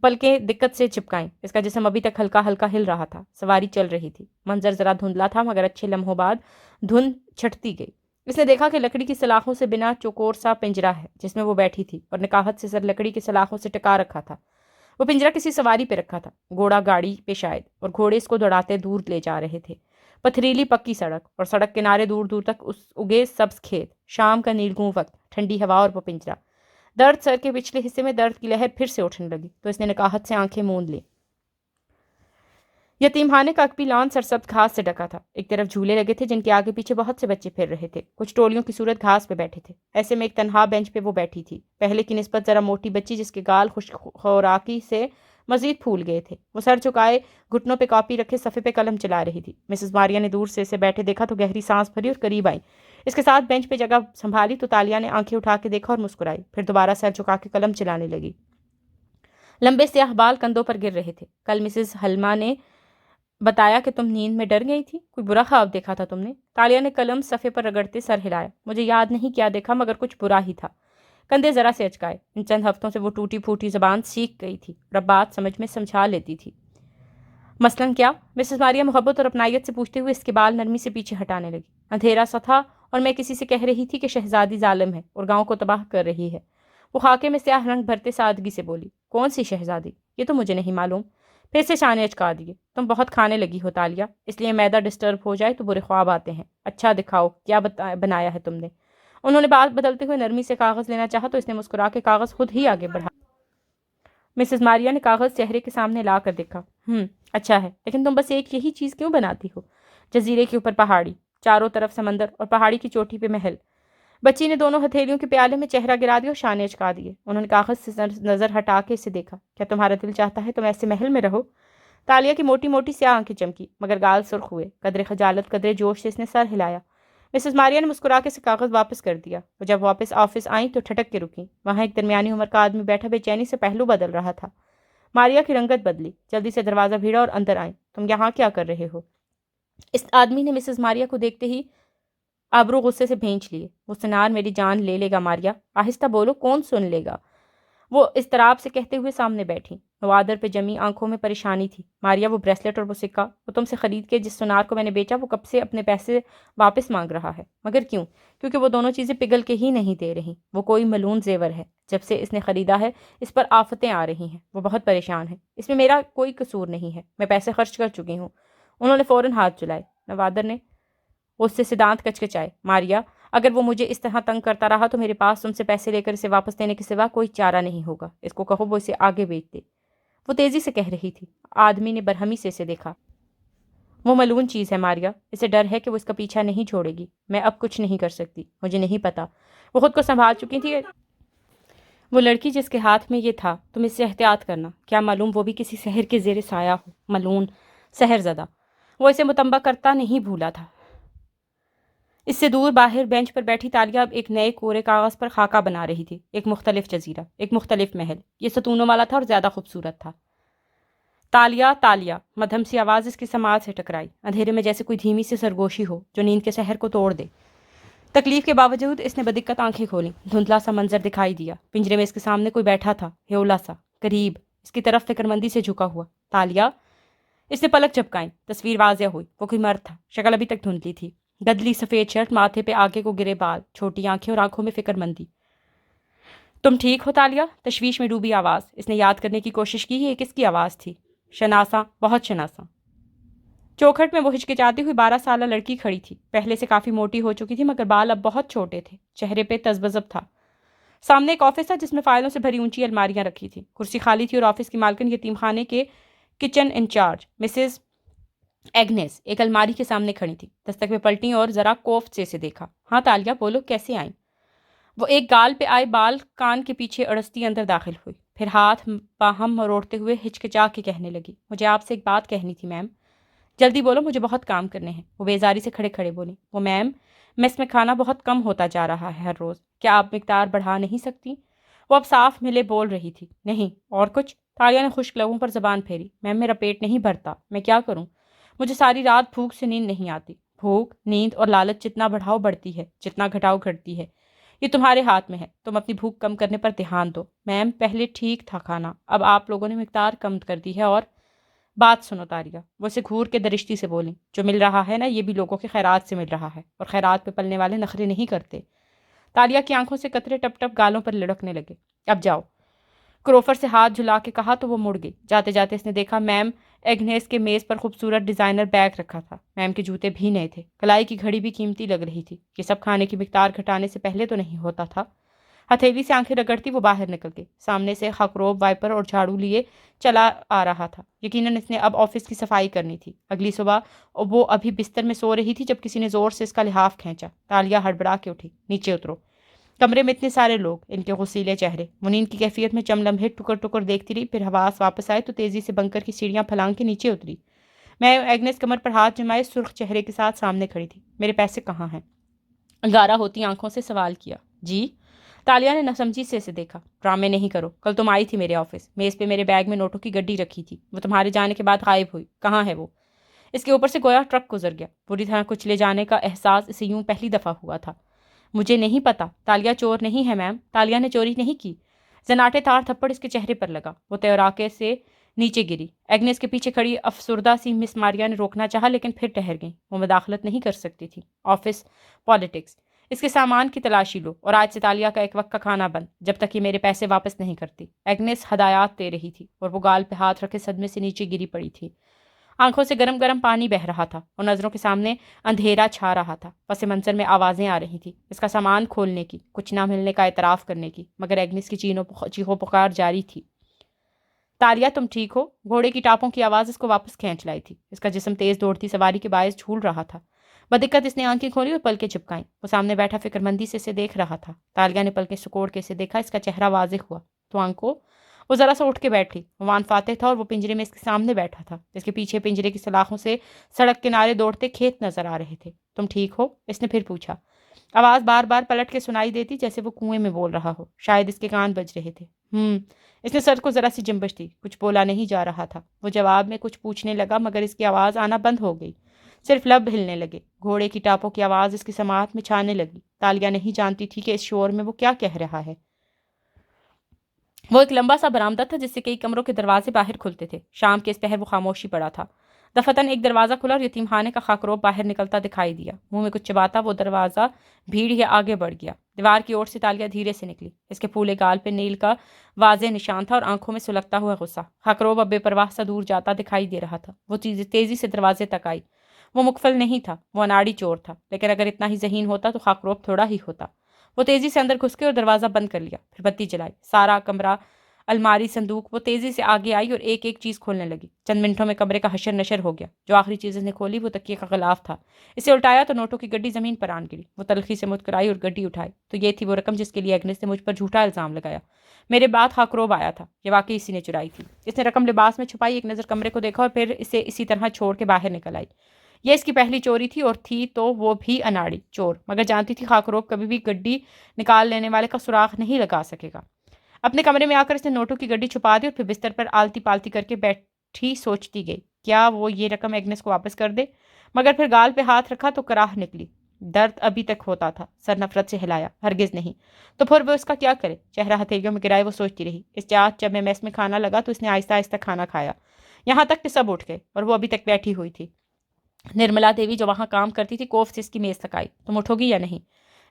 پلکیں دقت سے چپکائیں، اس کا جسم ابھی تک ہلکا ہلکا ہل رہا تھا، سواری چل رہی تھی، منظر ذرا دھندلا تھا مگر اچھے لمحوں بعد دھند چھٹتی گئی۔ اس نے دیکھا کہ لکڑی کی سلاخوں سے بنا چوکور سا پنجرا ہے جس میں وہ بیٹھی تھی، اور نکاہت سے سر لکڑی کی سلاخوں سے ٹکا رکھا تھا۔ وہ پنجرا کسی سواری پہ رکھا تھا، گھوڑا گاڑی پہ شاید، اور گھوڑے اس کو دوڑاتے دور لے جا رہے تھے۔ پتھریلی پکی سڑک اور سڑک کنارے دور دور تک اگے سبز کھیت، شام کا نیلگوں وقت، ٹھنڈی ہوا اور وہ پنجرا۔ درد سر کے پچھلے حصے میں درد کی لہر پھر سے اٹھنے لگی تو اس نے نکاہت سے آنکھیں موند لیں۔ یتیم خانے کا اکبی لان سرسبز گھاس سے ڈکا تھا، ایک طرف جھولے لگے تھے جن کے آگے پیچھے بہت سے بچے پھر رہے تھے، کچھ ٹولیوں کی صورت گھاس پہ بیٹھے تھے۔ ایسے میں ایک تنہا بینچ پہ وہ بیٹھی تھی، پہلے کی نسبت ذرا موٹی بچی جس کے گال خوش خوراکی سے مزید پھول گئے تھے۔ وہ سر چکائے گھٹنوں پہ کاپی رکھے صفحے پہ قلم چلا رہی تھی۔ مسز ماریا نے دور سے اسے بیٹھے دیکھا تو گہری سانس بھری اور قریب آئی۔ اس کے ساتھ بینچ پہ جگہ سنبھالی تو تالیہ نے آنکھیں اٹھا کے دیکھا اور مسکرائی، پھر دوبارہ سر چکا کے قلم چلانے لگی۔ لمبے سیاہ بال کندھوں پر گر رہے تھے۔ کل مسز ہلما نے بتایا کہ تم نیند میں ڈر گئی تھی، کوئی برا خواب دیکھا تھا تم نے؟ تالیہ نے قلم صفحے پر رگڑتے سر ہلایا۔ مجھے یاد نہیں کیا دیکھا مگر کچھ برا ہی تھا۔ کندھے ذرا سے اچکائے۔ ان چند ہفتوں سے وہ ٹوٹی پھوٹی زبان سیکھ گئی تھی اور اب بات سمجھ میں سمجھا لیتی تھی۔ مثلاً کیا؟ مسز ماریا محبت اور اپنائیت سے پوچھتے ہوئے اس کے بال نرمی سے پیچھے ہٹانے لگی۔ اندھیرا سا تھا اور میں کسی سے کہہ رہی تھی کہ شہزادی ظالم ہے اور گاؤں کو تباہ کر رہی ہے۔ وہ خاکے میں سیاہ رنگ بھرتے سادگی سے بولی، کون سی شہزادی؟ یہ تو مجھے نہیں معلوم۔ پھر سے شانے اچکا دیے۔ تم بہت کھانے لگی ہو تالیہ، اس لیے معدہ ڈسٹرب ہو جائے تو برے خواب آتے ہیں۔ اچھا دکھاؤ کیا بنایا ہے تم نے؟ انہوں نے بات بدلتے ہوئے نرمی سے کاغذ لینا چاہا تو اس نے مسکرا کے کاغذ خود ہی آگے بڑھا۔ مسز ماریا نے کاغذ چہرے کے سامنے لا کر دیکھا۔ اچھا ہے، لیکن تم بس ایک یہی چیز کیوں بناتی ہو؟ جزیرے کے اوپر پہاڑی، چاروں طرف سمندر اور پہاڑی کی چوٹی پہ محل۔ بچی نے دونوں ہتھیلیوں کے پیالے میں چہرہ گرا دیا اور شانے اچکا دیے۔ انہوں نے کاغذ سے نظر ہٹا کے اسے دیکھا۔ کیا تمہارا دل چاہتا ہے تم ایسے محل میں رہو؟ تالیہ کی موٹی موٹی سیاہ آنکھیں چمکی مگر گال سرخ ہوئے۔ قدرے خجالت قدرے جوش سے اس نے سر ہلایا۔ مسز ماریا نے مسکرا کے اسے کاغذ واپس کر دیا۔ وہ جب واپس آفس آئیں تو ٹھٹک کے رکیں۔ وہاں ایک درمیانی عمر کا آدمی بیٹھا بے چینی سے پہلو بدل رہا تھا۔ ماریا کی رنگت بدلی، جلدی سے دروازہ بھیڑا اور اندر آئیں۔ تم یہاں کیا کر رہے ہو؟ اس آدمی نے مسز ماریا کو دیکھتے ہی آبرو غصے سے بھینچ لیے۔ وہ سنار میری جان لے لے گا ماریا، آہستہ بولو، کون سن لے گا؟ وہ اضطراب سے کہتے ہوئے سامنے بیٹھی۔ نوادر پہ جمی آنکھوں میں پریشانی تھی۔ ماریا، وہ بریسلٹ اور وہ سکہ وہ تم سے خرید کے جس سنار کو میں نے بیچا وہ کب سے اپنے پیسے واپس مانگ رہا ہے۔ مگر کیوں؟ کیونکہ وہ دونوں چیزیں پگھل کے ہی نہیں دے رہی۔ وہ کوئی ملون زیور ہے۔ جب سے اس نے خریدا ہے اس پر آفتیں آ رہی ہیں۔ وہ بہت پریشان ہے۔ اس میں میرا کوئی قصور نہیں ہے، میں پیسے خرچ کر چکی ہوں۔ انہوں نے فوراً ہاتھ چلائے۔ نوادر نے غصے سے دانت کچکچائے۔ ماریا، اگر وہ مجھے اس طرح تنگ کرتا رہا تو میرے پاس تم سے پیسے لے کر اسے واپس دینے کے سوا کوئی چارہ نہیں ہوگا۔ اس کو کہو وہ اسے آگے بیچ دے۔ وہ تیزی سے کہہ رہی تھی۔ آدمی نے برہمی سے اسے دیکھا۔ وہ ملون چیز ہے ماریا، اسے ڈر ہے کہ وہ اس کا پیچھا نہیں چھوڑے گی۔ میں اب کچھ نہیں کر سکتی، مجھے نہیں پتا۔ وہ خود کو سنبھال چکی تھی۔ وہ لڑکی جس کے ہاتھ میں یہ تھا، تم اس سے احتیاط کرنا، کیا معلوم وہ بھی کسی سحر کے زیر سایہ ہو۔ ملون، سحر زدہ۔ وہ اسے متنبہ کرتا نہیں بھولا تھا۔ اس سے دور باہر بینچ پر بیٹھی تالیہ اب ایک نئے کورے کاغذ پر خاکہ بنا رہی تھی۔ ایک مختلف جزیرہ، ایک مختلف محل۔ یہ ستونوں والا تھا اور زیادہ خوبصورت تھا۔ تالیہ، تالیہ، مدھم سی آواز اس کی سماعت سے ٹکرائی، اندھیرے میں جیسے کوئی دھیمی سی سرگوشی ہو جو نیند کے سحر کو توڑ دے۔ تکلیف کے باوجود اس نے بدقت آنکھیں کھولیں۔ دھندلا سا منظر دکھائی دیا۔ پنجرے میں اس کے سامنے کوئی بیٹھا تھا، ہیولا سا، قریب، اس کی طرف فکر مندی سے جھکا ہوا۔ تالیہ، اس نے پلک جھپکائیں۔ تصویر واضح ہوئی۔ وہ کوئی مرد تھا، شکل ابھی تک دھندلی تھی۔ گدلی سفید شرٹ، ماتھے پہ آگے کو گرے بال، چھوٹی آنکھیں اور آنکھوں میں فکر مندی۔ تم ٹھیک ہو تالیہ؟ تشویش میں ڈوبی آواز۔ اس نے یاد کرنے کی کوشش کی یہ کس کی آواز تھی۔ شناساں، بہت شناساں۔ چوکھٹ میں وہ ہچکچاتی ہوئی 12 سالہ لڑکی کھڑی تھی۔ پہلے سے کافی موٹی ہو چکی تھی مگر بال اب بہت چھوٹے تھے۔ چہرے پہ تذبذب تھا۔ سامنے ایک آفس تھا جس میں فائلوں سے بھری اونچی الماریاں رکھی تھی۔ کرسی خالی تھی اور آفس کی مالکن یتیم خانے کے کچن انچارج مسز ایگنیس ایک الماری کے سامنے کھڑی تھی۔ دستک میں پلٹی اور ذرا کوفت سے اسے دیکھا۔ ہاں تالیہ، بولو، کیسے آئیں؟ وہ ایک گال پہ آئے بال کان کے پیچھے اڑستی اندر داخل ہوئی، پھر ہاتھ باہم مروڑتے ہوئے ہچکچا کے کہنے لگی، مجھے آپ سے ایک بات کہنی تھی میم۔ جلدی بولو، مجھے بہت کام کرنے ہیں۔ وہ بیزاری سے کھڑے کھڑے بولی۔ وہ میم، میس میں کھانا بہت کم ہوتا جا رہا ہے ہر روز، کیا آپ مقدار بڑھا نہیں سکتی؟ وہ اب صاف ملے بول رہی تھی۔ نہیں، اور کچھ؟ تالیہ نے خشک لبوں پر زبان پھیری۔ میم، میرا پیٹ نہیں بھرتا، میں کیا کروں؟ مجھے ساری رات بھوک سے نیند نہیں آتی۔ بھوک، نیند اور لالچ جتنا بڑھاؤ بڑھتی ہے، جتنا گھٹاؤ گھٹتی ہے۔ یہ تمہارے ہاتھ میں ہے، تم اپنی بھوک کم کرنے پر دھیان دو۔ میم، پہلے ٹھیک تھا کھانا، اب آپ لوگوں نے مقدار کم کر دی ہے اور بات سنو تالیہ، وہ اسے گھور کے درشتی سے بولی، جو مل رہا ہے نا یہ بھی لوگوں کے خیرات سے مل رہا ہے، اور خیرات پہ پلنے والے نخرے نہیں کرتے۔ تالیہ کی آنکھوں سے قطرے ٹپ ٹپ گالوں پر لڑکنے لگے۔ اب جاؤ، کروفر سے ہاتھ جھلا کے کہا تو وہ مڑ گئی۔ جاتے جاتے اس نے دیکھا میم ایگنیس کے میز پر خوبصورت ڈیزائنر بیگ رکھا تھا۔ میم کے جوتے بھی نئے تھے، کلائی کی گھڑی بھی قیمتی لگ رہی تھی۔ یہ سب کھانے کی مقدار گھٹانے سے پہلے تو نہیں ہوتا تھا۔ ہتھیلی سے آنکھیں رگڑتی وہ باہر نکل گئی۔ سامنے سے خاکروب وائپر اور جھاڑو لیے چلا آ رہا تھا۔ یقیناً اس نے اب آفس کی صفائی کرنی تھی۔ اگلی صبح وہ ابھی بستر میں سو رہی تھی جب کسی نے زور سے اس کا لحاف کھینچا۔ تالیہ ہڑبڑا کے اٹھی۔ نیچے اترو۔ کمرے میں اتنے سارے لوگ، ان کے غسیلے چہرے۔ منین کی کیفیت میں چند لمحے ٹکر ٹکر دیکھتی رہی، پھر حواس واپس آئے تو تیزی سے بنکر کی سیڑھیاں پھلانگ کے نیچے اتری۔ میں ایگنس کمر پر ہاتھ جمائے سرخ چہرے کے ساتھ سامنے کھڑی تھی۔ میرے پیسے کہاں ہیں؟ انگارہ ہوتی آنکھوں سے سوال کیا۔ جی؟ تالیہ نے ناسمجھی سے اسے دیکھا۔ ڈرامے نہیں کرو، کل تم آئی تھی میرے آفس، میز پہ میرے بیگ میں نوٹوں کی گڈی رکھی تھی، وہ تمہارے جانے کے بعد غائب ہوئی، کہاں ہے وہ؟ اس کے اوپر سے گویا ٹرک گزر گیا، پوری طرح کچلے جانے کا احساس اسے یوں پہلی دفعہ ہوا تھا۔ مجھے نہیں پتا، تالیہ چور نہیں ہے میم، تالیہ نے چوری نہیں کی۔ زناٹے تار تھپڑ اس کے چہرے پر لگا، وہ تیراکے سے نیچے گری۔ ایگنس کے پیچھے کھڑی افسردہ سی مس ماریا نے روکنا چاہا لیکن پھر ٹہر گئی، وہ مداخلت نہیں کر سکتی تھی۔ آفس پالیٹکس، اس کے سامان کی تلاشی لو، اور آج سے تالیہ کا ایک وقت کا کھانا بند جب تک یہ میرے پیسے واپس نہیں کرتی۔ ایگنس ہدایات دے رہی تھی اور وہ گال پہ ہاتھ رکھے صدمے سے نیچے گری پڑی تھی۔ آنکھوں سے گرم گرم پانی بہہ رہا تھا اور نظروں کے سامنے اندھیرا چھا رہا تھا۔ پس منظر میں آوازیں آ رہی تھی، اس کا سامان کھولنے کی، کچھ نہ ملنے کا اعتراف کرنے کی، مگر ایگنس کی چیخو پکار جاری تھی۔ تالیہ تم ٹھیک ہو؟ گھوڑے کی ٹاپوں کی آواز اس کو واپس کھینچ لائی تھی۔ اس کا جسم تیز دوڑتی سواری کے باعث جھول رہا تھا۔ بدقت اس نے آنکھیں کھولی اور پلکیں چپکائیں۔ وہ سامنے بیٹھا فکر مندی سے اسے دیکھ رہا تھا۔ تالیہ نے پلکیں سکوڑ کے اسے دیکھا، اس کا چہرہ واضح ہوا۔ تو آنکھوں؟ وہ ذرا سا اٹھ کے بیٹھی۔ وان فاتح تھا اور وہ پنجرے میں اس کے سامنے بیٹھا تھا، اس کے پیچھے پنجرے کی سلاخوں سے سڑک کنارے دوڑتے کھیت نظر آ رہے تھے۔ تم ٹھیک ہو؟ اس نے پھر پوچھا۔ آواز بار بار پلٹ کے سنائی دیتی جیسے وہ کنویں میں بول رہا ہو، شاید اس کے کان بج رہے تھے۔ اس نے سر کو ذرا سی جنبش دی، کچھ بولا نہیں جا رہا تھا۔ وہ جواب میں کچھ پوچھنے لگا مگر اس کی آواز آنا بند ہو گئی، صرف لب ہلنے لگے۔ گھوڑے کی ٹاپوں کی آواز اس کی سماعت میں چھانے لگی۔ تالیہ نہیں جانتی تھی کہ اس شور میں وہ کیا کہہ رہا ہے۔ وہ ایک لمبا سا برآمدہ تھا جس سے کئی کمروں کے دروازے باہر کھلتے تھے۔ شام کے اس پہر وہ خاموشی پڑا تھا۔ دفتن ایک دروازہ کھلا اور یتیم خانے کا خاکروب باہر نکلتا دکھائی دیا۔ منہ میں کچھ چباتا وہ دروازہ بھیڑ یا آگے بڑھ گیا۔ دیوار کی اور سے تالیہ دھیرے سے نکلی۔ اس کے پھولے گال پہ نیل کا واضح نشان تھا اور آنکھوں میں سلگتا ہوا غصہ۔ خاکروب اب بے پرواہ سا دور جاتا دکھائی دے رہا تھا۔ وہ تیزی سے دروازے تک آئی۔ وہ مغفل نہیں تھا، وہ اناڑی چور تھا، لیکن اگر اتنا ہی ذہین ہوتا تو خاکروب تھوڑا ہی ہوتا۔ وہ تیزی سے اندر گھس کے اور دروازہ بند کر لیا، پھر بتی جلائی۔ سارا کمرہ، الماری، صندوق، وہ تیزی سے آگے آئی اور ایک ایک چیز کھولنے لگی۔ چند منٹوں میں کمرے کا حشر نشر ہو گیا۔ جو آخری چیز اس نے کھولی وہ تکیے کا غلاف تھا۔ اسے الٹایا تو نوٹوں کی گڈی زمین پر آن گری۔ وہ تلخی سے مسکرائی اور گڈی اٹھائی تو یہ تھی وہ رقم جس کے لیے ایگنس نے مجھ پر جھوٹا الزام لگایا۔ میرے بعد خاکروب آیا تھا، یہ واقعی اسی نے چرائی تھی۔ اس نے رقم لباس میں چھپائی، ایک نظر کمرے کو دیکھا اور پھر اسے اسی طرح چھوڑ کے باہر نکل آئی۔ یہ اس کی پہلی چوری تھی اور تھی تو وہ بھی اناڑی چور، مگر جانتی تھی خاکروب کبھی بھی گڈی نکال لینے والے کا سراغ نہیں لگا سکے گا۔ اپنے کمرے میں آ کر اس نے نوٹوں کی گڈی چھپا دی اور پھر بستر پر آلتی پالتی کر کے بیٹھی سوچتی گئی، کیا وہ یہ رقم ایگنس کو واپس کر دے؟ مگر پھر گال پہ ہاتھ رکھا تو کراہ نکلی۔ درد ابھی تک ہوتا تھا، سر نفرت سے ہلایا، ہرگز نہیں۔ تو پھر وہ اس کا کیا کرے؟ چہرہ ہتھیلیوں میں گرائے وہ سوچتی رہی۔ اس رات جب میں میس میں کھانا لگا تو اس نے آہستہ آہستہ کھانا کھایا، یہاں تک کہ سب اٹھ گئے اور وہ ابھی تک بیٹھی ہوئی تھی۔ نرملا دیوی جو وہاں کام کرتی تھی کوف سے اس کی میز تک آئی۔ تم اٹھو گی یا نہیں؟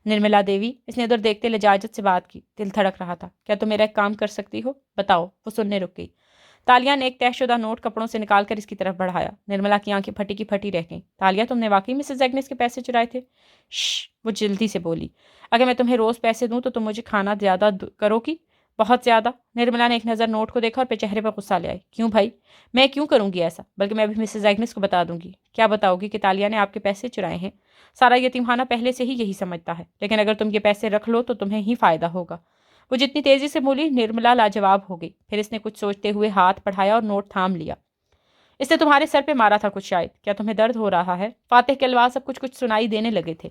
نرملا دیوی، اس نے ادھر دیکھتے لجاجت سے بات کی۔ دل دھڑک رہا تھا۔ کیا تم میرا ایک کام کر سکتی ہو؟ بتاؤ۔ وہ سننے رک گئی۔ تالیہ نے ایک طے شدہ نوٹ کپڑوں سے نکال کر اس کی طرف بڑھایا۔ نرملا کی آنکھیں پھٹی کی پھٹی رہ گئیں۔ تالیہ، تم نے واقعی مسز ایگنس کے پیسے چرائے تھے؟ شش، وہ جلدی سے بولی۔ اگر میں تمہیں روز پیسے دوں تو تم مجھے کھانا زیادہ کرو گی؟ بہت زیادہ۔ نرملا نے ایک نظر نوٹ کو دیکھا اور پھر چہرے پر غصہ لے آئی۔ کیوں بھائی؟ میں کیوں کروں گی ایسا؟ بلکہ میں ابھی مسز ایگنس کو بتا دوں گی۔ کیا بتاؤ گی؟ کہ تالیہ نے آپ کے پیسے چرائے ہیں۔ سارا یتیم خانہ پہلے سے ہی یہی سمجھتا ہے، لیکن اگر تم یہ پیسے رکھ لو تو تمہیں ہی فائدہ ہوگا۔ وہ جتنی تیزی سے بولی، نرملا لاجواب ہو گئی۔ پھر اس نے کچھ سوچتے ہوئے ہاتھ بڑھایا اور نوٹ تھام لیا۔ اس نے تمہارے سر پہ مارا تھا کچھ شاید، کیا تمہیں درد ہو رہا ہے؟ فاتح کے الفاظ سب کچھ سنائی دینے لگے تھے۔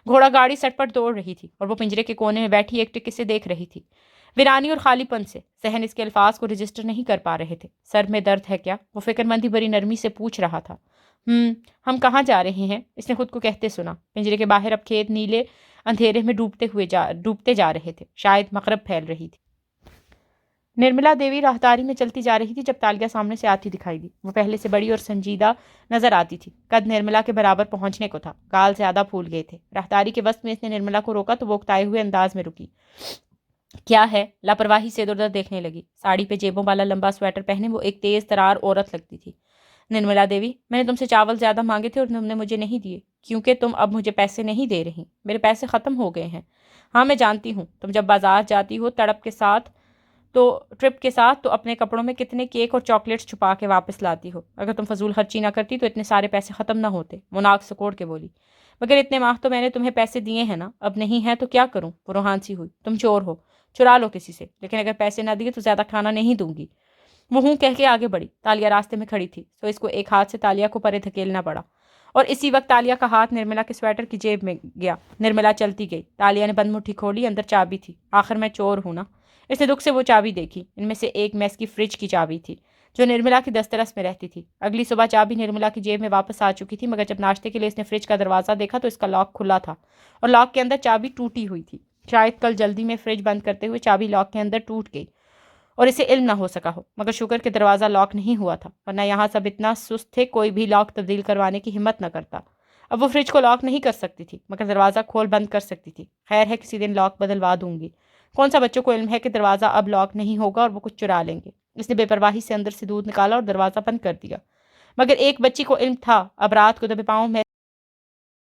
گھوڑا گاڑی سٹ پٹ دوڑ رہی تھی اور وہ پنجرے کے کونے میں بیٹھی ایک ٹک سے دیکھ رہی تھی، ویرانی اور خالی پن سے۔ ذہن اس کے الفاظ کو رجسٹر نہیں کر پا رہے تھے۔ سر میں درد ہے کیا؟ وہ فکر مندی بری نرمی سے پوچھ رہا تھا۔ ہم کہاں جا رہے ہیں؟ اس نے خود کو کہتے سنا۔ پنجرے کے باہر اب کھیت نیلے اندھیرے میں ڈوبتے جا رہے تھے، شاید مغرب پھیل رہی تھی۔ نرملا دیوی راہداری میں چلتی جا رہی تھی جب تالیہ سامنے سے آتی دکھائی دی۔ وہ پہلے سے بڑی اور سنجیدہ نظر آتی تھی، قد نرملا کے برابر پہنچنے کو تھا، گال زیادہ پھول گئے تھے۔ راہداری کے وسط میں اس نے نرملا کو روکا تو وہ اکتائے ہوئے انداز میں رکی۔ کیا ہے؟ لاپرواہی سے ادھر ادھر دیکھنے لگی۔ ساڑی پہ جیبوں والا لمبا سویٹر پہنے وہ ایک تیز ترار عورت لگتی تھی۔ نرملا دیوی، میں نے تم سے چاول زیادہ مانگے تھے اور تم نے مجھے نہیں دیے، کیونکہ تم اب مجھے پیسے نہیں دے رہی۔ میرے پیسے ختم ہو گئے ہیں۔ ہاں میں جانتی ہوں، تم جب بازار جاتی ہو ٹرپ کے ساتھ تو اپنے کپڑوں میں کتنے کیک اور چاکلیٹس چھپا کے واپس لاتی ہو۔ اگر تم فضول خرچی نہ کرتی تو اتنے سارے پیسے ختم نہ ہوتے۔ وہ ناک سکوڑ کے بولی۔ مگر اتنے ماہ تو میں نے تمہیں پیسے دیے ہیں نا، اب نہیں ہے تو کیا کروں؟ وہ روحان سی ہوئی۔ تم چور ہو، چرا لو کسی سے، لیکن اگر پیسے نہ دیے تو زیادہ کھانا نہیں دوں گی۔ وہ ہوں کہہ کے آگے بڑھی۔ تالیہ راستے میں کھڑی تھی تو اس کو ایک ہاتھ سے تالیہ کو پرے دھکیلنا پڑا، اور اسی وقت تالیہ کا ہاتھ نرملا کے سویٹر کی جیب میں گیا۔ نرملا چلتی گئی۔ تالیہ نے بند مٹھی کھولی، اندر چابی تھی۔ آخر میں چور ہوں نا۔ اس نے دکھ سے وہ چابی دیکھی۔ ان میں سے ایک میس کی فریج کی چابی تھی جو نرملا کی دسترس میں رہتی تھی۔ اگلی صبح چابی نرملا کی جیب میں واپس آ چکی تھی، مگر جب ناشتے کے لیے اس نے فریج کا دروازہ دیکھا تو اس کا لاک کھلا تھا اور لاک کے اندر چابی ٹوٹی ہوئی تھی۔ شاید کل جلدی میں فریج بند کرتے ہوئے چابی لاک کے اندر ٹوٹ گئی اور اسے علم نہ ہو سکا ہو، مگر شکر کہ دروازہ لاک نہیں ہوا تھا، ورنہ یہاں سب اتنا سست تھے کوئی بھی لاک تبدیل کروانے کی ہمت نہ کرتا۔ اب وہ فریج کو لاک نہیں کر سکتی تھی، مگر دروازہ کھول بند کر سکتی تھی۔ خیر ہے کسی دن لاک بدلوا دوں گی۔ کون سا بچوں کو علم ہے کہ دروازہ اب لاک نہیں ہوگا اور وہ کچھ چرا لیں گے؟ اس نے بے پرواہی سے اندر سے دودھ نکالا اور دروازہ بند کر دیا۔ مگر ایک بچی کو علم تھا اب رات کو دبے پاؤں میں